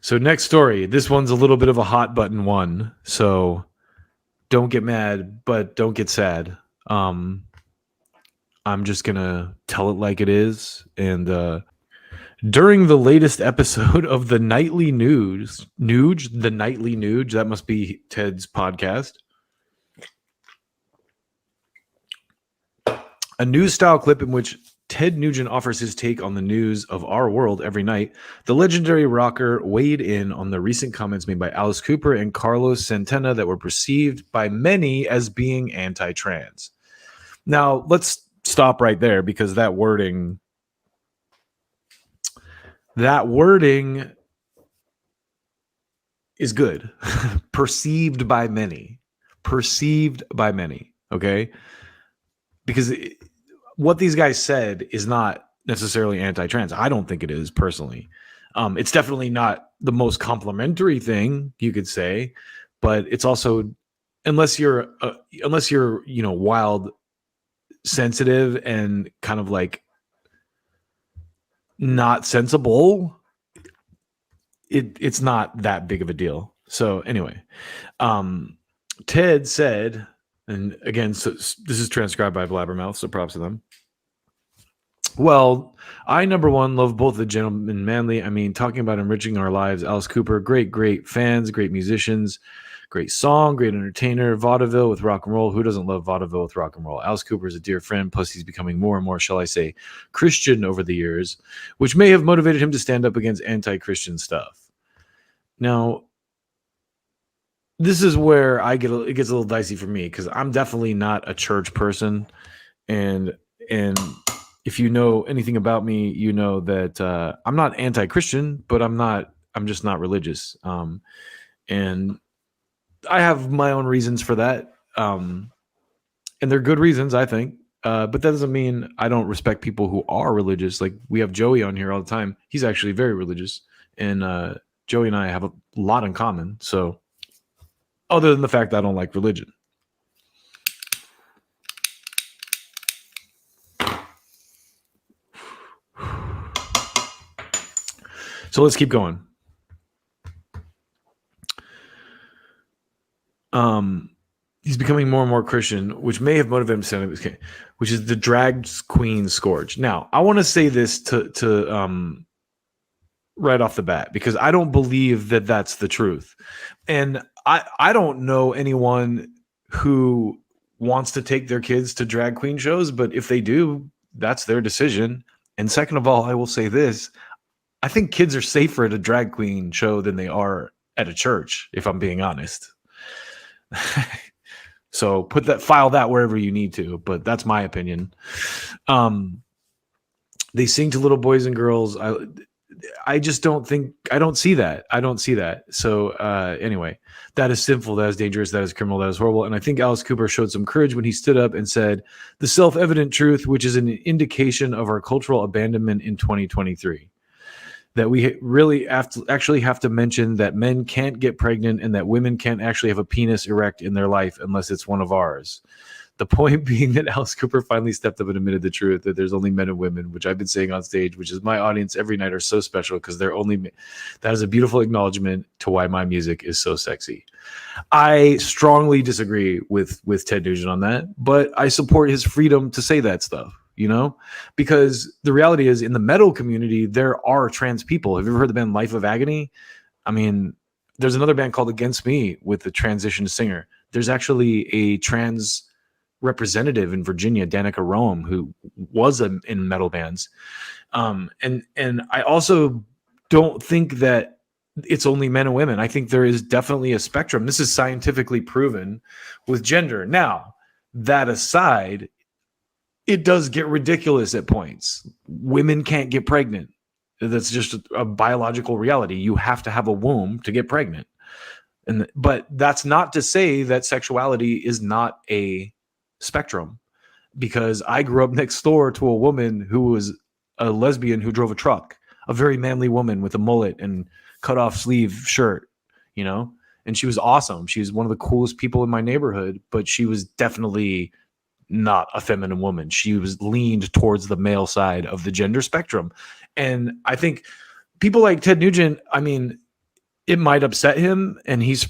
So next story. This one's a little bit of a hot button one. So don't get mad, but don't get sad. I'm just gonna tell it like it is. And during the latest episode of the Nightly Nuge, the Nightly Nuge, that must be Ted's podcast. A news-style clip in which Ted Nugent offers his take on the news of our world every night. The legendary rocker weighed in on the recent comments made by Alice Cooper and Carlos Santana that were perceived by many as being anti-trans. Now, let's stop right there because that wording is good. Perceived by many, okay? Because what these guys said is not necessarily anti-trans. I don't think it is personally. It's definitely not the most complimentary thing you could say, but it's also unless you're wild, sensitive, and kind of like not sensible, it's not that big of a deal. So anyway, Ted said, and again, so this is transcribed by Blabbermouth, so props to them. Well, I, number one, love both the gentlemen manly. I mean, talking about enriching our lives. Alice Cooper, great fans, great musicians, great song, great entertainer. Vaudeville with rock and roll. Who doesn't love vaudeville with rock and roll? Alice Cooper is a dear friend. Plus, he's becoming more and more, shall I say, Christian over the years, which may have motivated him to stand up against anti-Christian stuff. Now, this is where it gets a little dicey for me because I'm definitely not a church person, and if you know anything about me, you know that I'm not anti-Christian, but I'm just not religious, and I have my own reasons for that, and they're good reasons, I think. But that doesn't mean I don't respect people who are religious. Like we have Joey on here all the time. He's actually very religious, and Joey and I have a lot in common. So, other than the fact that I don't like religion. So let's keep going. He's becoming more and more Christian, which may have motivated him to stand up, which is the drag queen scourge. Now, I want to say this to right off the bat because I don't believe that that's the truth, and I don't know anyone who wants to take their kids to drag queen shows, but if they do, that's their decision. And second of all, I will say this. I think kids are safer at a drag queen show than they are at a church, if I'm being honest. So file that wherever you need to, but that's my opinion. They sing to little boys and girls. I just don't see that. So anyway, that is sinful, that is dangerous, that is criminal, that is horrible. And I think Alice Cooper showed some courage when he stood up and said the self-evident truth, which is an indication of our cultural abandonment in 2023. That we really have to mention that men can't get pregnant and that women can't actually have a penis erect in their life unless it's one of ours. The point being that Alice Cooper finally stepped up and admitted the truth that there's only men and women, which I've been saying on stage, which is my audience every night are so special because they're only men. That is a beautiful acknowledgement to why my music is so sexy. I strongly disagree with Ted Nugent on that, but I support his freedom to say that stuff. Because the reality is in the metal community, there are trans people. Have you ever heard the band Life of Agony? I mean, there's another band called Against Me with the transition singer. There's actually a trans representative in Virginia, Danica Rome, who was in metal bands. And I also don't think that it's only men and women. I think there is definitely a spectrum. This is scientifically proven with gender. Now, that aside, it does get ridiculous at points. Women can't get pregnant. That's just a biological reality. You have to have a womb to get pregnant. But that's not to say that sexuality is not a spectrum, because I grew up next door to a woman who was a lesbian who drove a truck, a very manly woman with a mullet and cut off sleeve shirt, and she was awesome. She was one of the coolest people in my neighborhood, but she was definitely not a feminine woman. She was leaned towards the male side of the gender spectrum. And I think people like Ted Nugent, I mean, it might upset him, and he's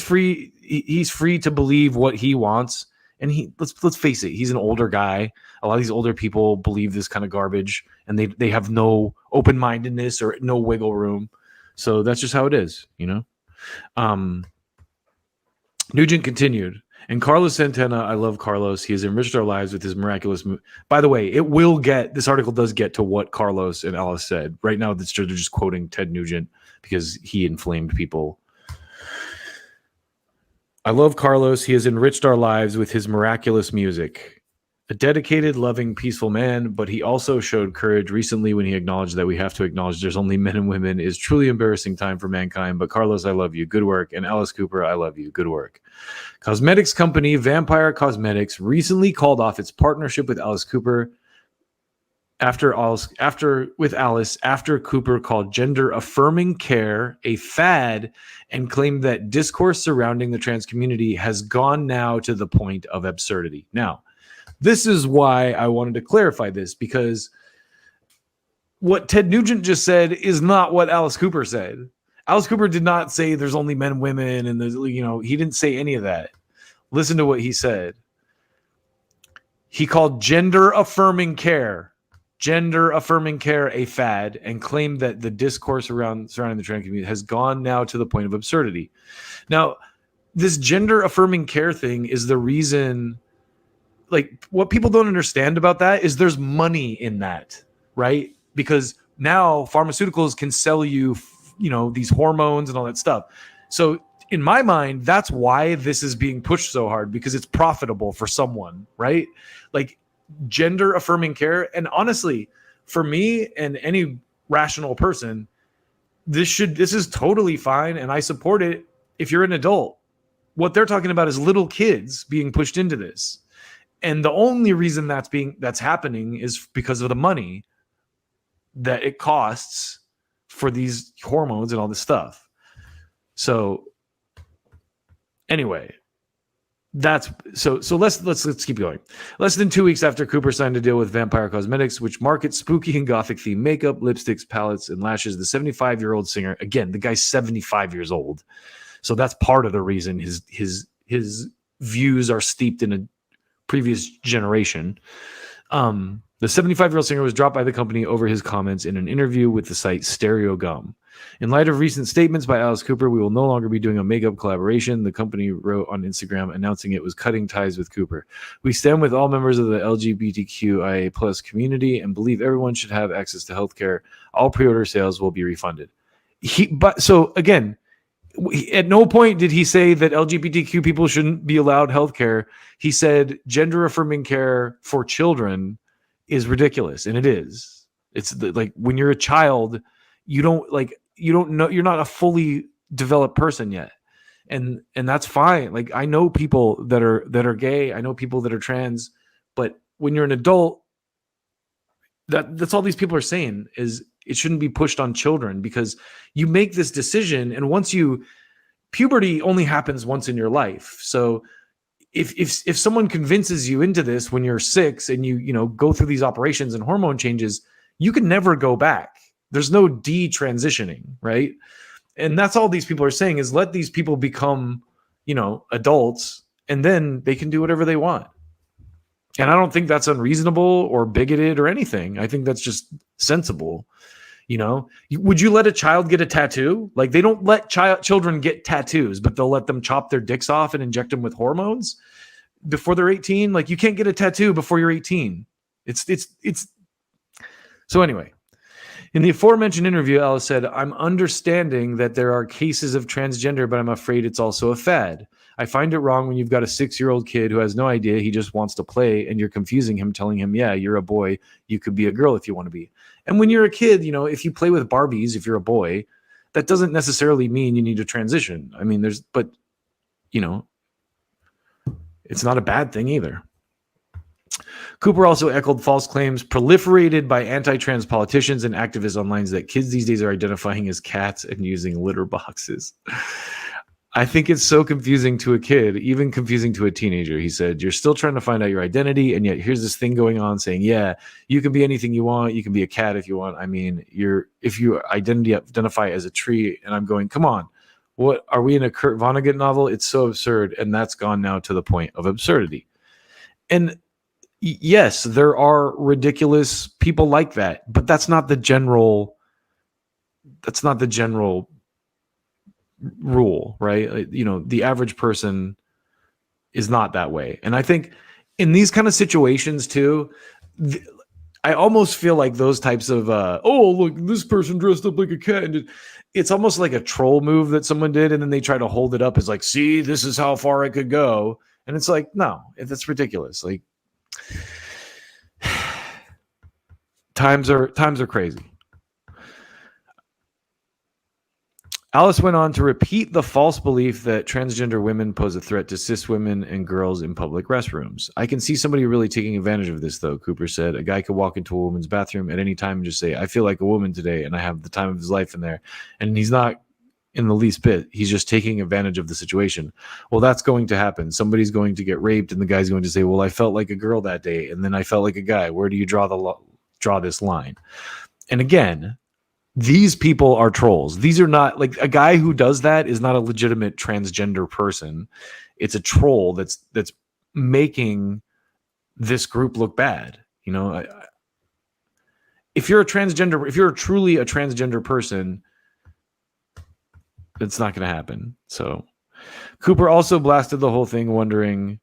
free. He's free to believe what he wants. And let's face it, he's an older guy. A lot of these older people believe this kind of garbage, and they have no open-mindedness or no wiggle room. So that's just how it is, Nugent continued, and Carlos Santana, I love Carlos. He has enriched our lives with his miraculous By the way, this article does get to what Carlos and Alice said. Right now, they're just quoting Ted Nugent because he inflamed people. I love Carlos. He has enriched our lives with his miraculous music. A dedicated, loving, peaceful man, but he also showed courage recently when he acknowledged that we have to acknowledge there's only men and women is truly embarrassing time for mankind. But Carlos, I love you. Good work. And Alice Cooper, I love you. Good work. Cosmetics company Vampire Cosmetics recently called off its partnership with Alice Cooper after Cooper called gender affirming care a fad and claimed that discourse surrounding the trans community has gone now to the point of absurdity. Now, this is why I wanted to clarify this, because what Ted Nugent just said is not what Alice Cooper said. Alice Cooper did not say there's only men and women, and there's, he didn't say any of that. Listen to what he said. He called gender affirming care a fad and claimed that the discourse surrounding the trans community has gone now to the point of absurdity. Now, this gender affirming care thing is the reason, like, what people don't understand about that is there's money in that, right? Because now pharmaceuticals can sell you, these hormones and all that stuff. So in my mind, that's why this is being pushed so hard, because it's profitable for someone, right? Like, gender affirming care. And honestly, for me and any rational person, this is totally fine, and I support it if you're an adult. What they're talking about is little kids being pushed into this. And the only reason that's happening is because of the money that it costs for these hormones and all this stuff. So anyway, let's keep going. Less than 2 weeks after Cooper signed a deal with Vampire Cosmetics, which markets spooky and gothic themed makeup, lipsticks, palettes, and lashes, the 75-year-old singer, again, the guy's 75 years old. So that's part of the reason his views are steeped in a previous generation. The 75-year-old singer was dropped by the company over his comments in an interview with the site Stereo Gum. In light of recent statements by Alice Cooper, we will no longer be doing a makeup collaboration, the company wrote on Instagram, announcing it was cutting ties with Cooper. We stand with all members of the LGBTQIA plus community and believe everyone should have access to healthcare. All pre-order sales will be refunded. So again, at no point did he say that LGBTQ people shouldn't be allowed healthcare. He said gender affirming care for children is ridiculous, and it is. It's like when you're a child, you don't know, you're not a fully developed person yet, and that's fine. Like, I know people that are gay, I know people that are trans, but when you're an adult, that's all these people are saying is it shouldn't be pushed on children, because you make this decision, and puberty only happens once in your life. So if someone convinces you into this when you're 6 and you go through these operations and hormone changes, you can never go back. There's no detransitioning, right? And that's all these people are saying is let these people become, adults, and then they can do whatever they want. And I don't think that's unreasonable or bigoted or anything. I think that's just sensible. Would you let a child get a tattoo? Like, they don't let children get tattoos, but they'll let them chop their dicks off and inject them with hormones before they're 18. Like, you can't get a tattoo before you're 18. So anyway, in the aforementioned interview, Alice said, I'm understanding that there are cases of transgender, but I'm afraid it's also a fad. I find it wrong when you've got a 6-year-old kid who has no idea, he just wants to play, and you're confusing him, telling him, yeah, you're a boy, you could be a girl if you want to be. And when you're a kid, if you play with Barbies, if you're a boy, that doesn't necessarily mean you need to transition. I mean, it's not a bad thing either. Cooper also echoed false claims proliferated by anti-trans politicians and activists online that kids these days are identifying as cats and using litter boxes. I think it's so confusing to a kid, even confusing to a teenager. He said, you're still trying to find out your identity, and yet here's this thing going on saying, yeah, you can be anything you want. You can be a cat if you want. I mean, if you identify as a tree, and I'm going, come on. What are we in a Kurt Vonnegut novel? It's so absurd, and that's gone now to the point of absurdity. And yes, there are ridiculous people like that, but that's not the general rule, right? You know, the average person is not that way. And I think in these kind of situations too, I almost feel like those types of oh, look, this person dressed up like a cat, and it's almost like a troll move that someone did, and then they try to hold it up as like, see, this is how far I could go. And it's like, no, that's ridiculous. Like, times are crazy. Alice went on to repeat the false belief that transgender women pose a threat to cis women and girls in public restrooms. I can see somebody really taking advantage of this, though, Cooper said. A guy could walk into a woman's bathroom at any time and just say, I feel like a woman today, and I have the time of his life in there. And he's not in the least bit. He's just taking advantage of the situation. Well, that's going to happen. Somebody's going to get raped, and the guy's going to say, well, I felt like a girl that day, and then I felt like a guy. Where do you draw this line? And again, these people are trolls. These are not, like, a guy who does that is not a legitimate transgender person. It's a troll that's making this group look bad. You know, if you're truly a transgender person, it's not going to happen. So Cooper also blasted the whole thing, wondering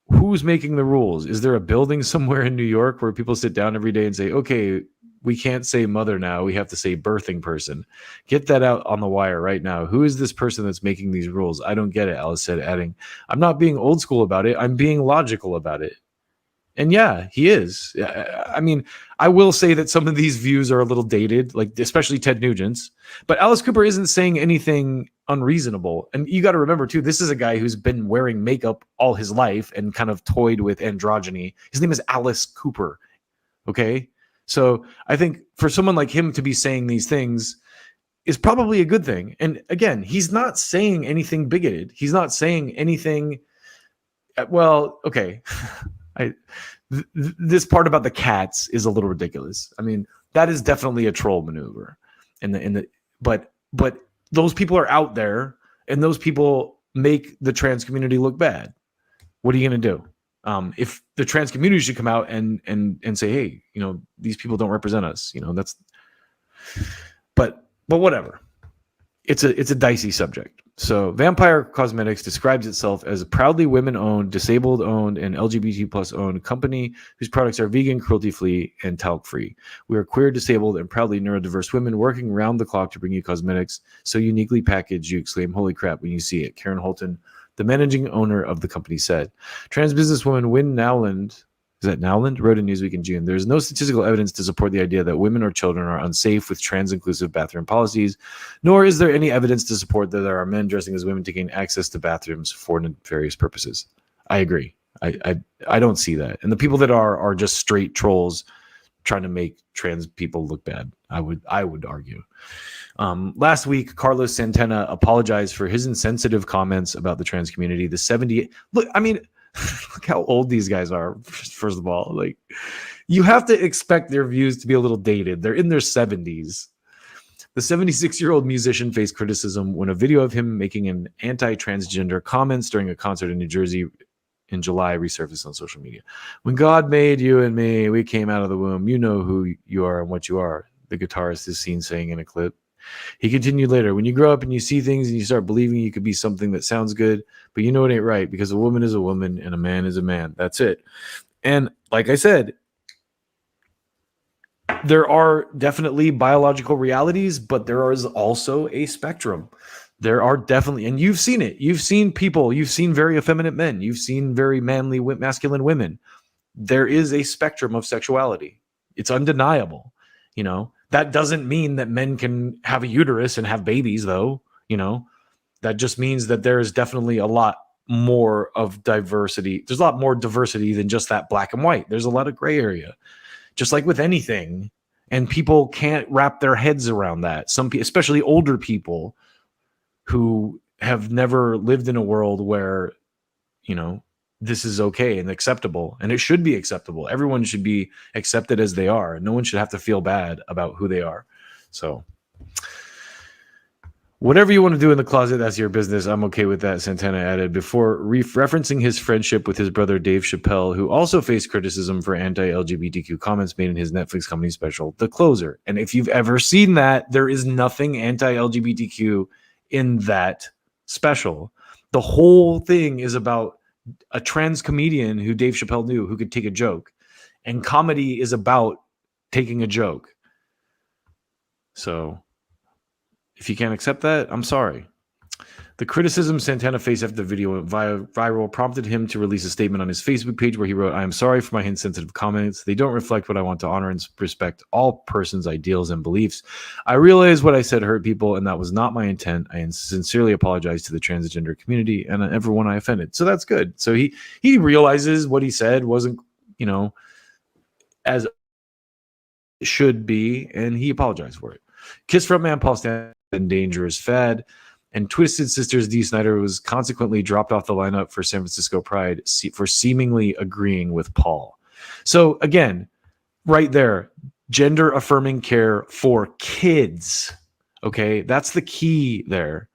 who's making the rules. Is there a building somewhere in New York where people sit down every day and say, okay, we can't say mother now, we have to say birthing person? Get that out on the wire right now. Who is this person that's making these rules? I don't get it, Alice said, adding, I'm not being old school about it. I'm being logical about it. And yeah, he is. I mean, I will say that some of these views are a little dated, like especially Ted Nugent's. But Alice Cooper isn't saying anything unreasonable. And you got to remember, too, this is a guy who's been wearing makeup all his life and kind of toyed with androgyny. His name is Alice Cooper. Okay? So I think for someone like him to be saying these things is probably a good thing. And again, he's not saying anything bigoted. He's not saying anything. Well, okay. This part about the cats is a little ridiculous. I mean, that is definitely a troll maneuver. But those people are out there, and those people make the trans community look bad. What are you going to do? If the trans community should come out and say, hey, you know, these people don't represent us, you know, that's, but whatever. It's a dicey subject. So Vampire Cosmetics describes itself as a proudly women-owned, disabled-owned, and LGBT plus owned company whose products are vegan, cruelty-free, and talc-free. We are queer, disabled, and proudly neurodiverse women working round the clock to bring you cosmetics so uniquely packaged you exclaim, holy crap, when you see it. Karen Holton, the managing owner of the company, said. Trans businesswoman Wynn Nowland, wrote in Newsweek in June, there is no statistical evidence to support the idea that women or children are unsafe with trans-inclusive bathroom policies, nor is there any evidence to support that there are men dressing as women to gain access to bathrooms for nefarious purposes. I agree. I don't see that. And the people that are just straight trolls trying to make trans people look bad, I would argue. Last week, Carlos Santana apologized for his insensitive comments about the trans community. Look how old these guys are, first of all. Like, you have to expect their views to be a little dated. They're in their 70s. The 76-year-old musician faced criticism when a video of him making an anti-transgender comments during a concert in New Jersey in July resurfaced on social media. When God made you and me, we came out of the womb. You know who you are and what you are, the guitarist is seen saying in a clip. He continued later, when you grow up and you see things and you start believing you could be something that sounds good, but you know it ain't right, because a woman is a woman and a man is a man. That's it. And like I said, there are definitely biological realities, but there is also a spectrum. There are definitely, and you've seen it. You've seen people, you've seen very effeminate men, you've seen very manly, masculine women. There is a spectrum of sexuality. It's undeniable, you know. That doesn't mean that men can have a uterus and have babies, though. You know, that just means that there is definitely a lot more of diversity. There's a lot more diversity than just that black and white. There's a lot of gray area, just like with anything. And people can't wrap their heads around that. Some people, especially older people who have never lived in a world where, you know, this is okay and acceptable, and it should be acceptable. Everyone should be accepted as they are. No one should have to feel bad about who they are. So Whatever you want to do in the closet, that's your business. I'm okay with that, Santana added, before referencing his friendship with his brother Dave Chappelle, who also faced criticism for anti-LGBTQ comments made in his Netflix comedy special, The Closer. And if you've ever seen that, there is nothing anti-LGBTQ in that special. The whole thing is about a trans comedian who Dave Chappelle knew who could take a joke. And comedy is about taking a joke. So if you can't accept that, I'm sorry. The criticism Santana faced after the video went viral prompted him to release a statement on his Facebook page where he wrote, "I am sorry for my insensitive comments. They don't reflect what I want to honor and respect all persons' ideals and beliefs. I realize what I said hurt people, and that was not my intent. I sincerely apologize to the transgender community and everyone I offended." So that's good. So he realizes what he said wasn't, as it should be, and he apologized for it. Kiss frontman Paul Stanley and Dangerous Fad and Twisted Sisters Dee Snider was consequently dropped off the lineup for San Francisco Pride for seemingly agreeing with Paul. So again, right there, gender affirming care for kids. Okay, that's the key there.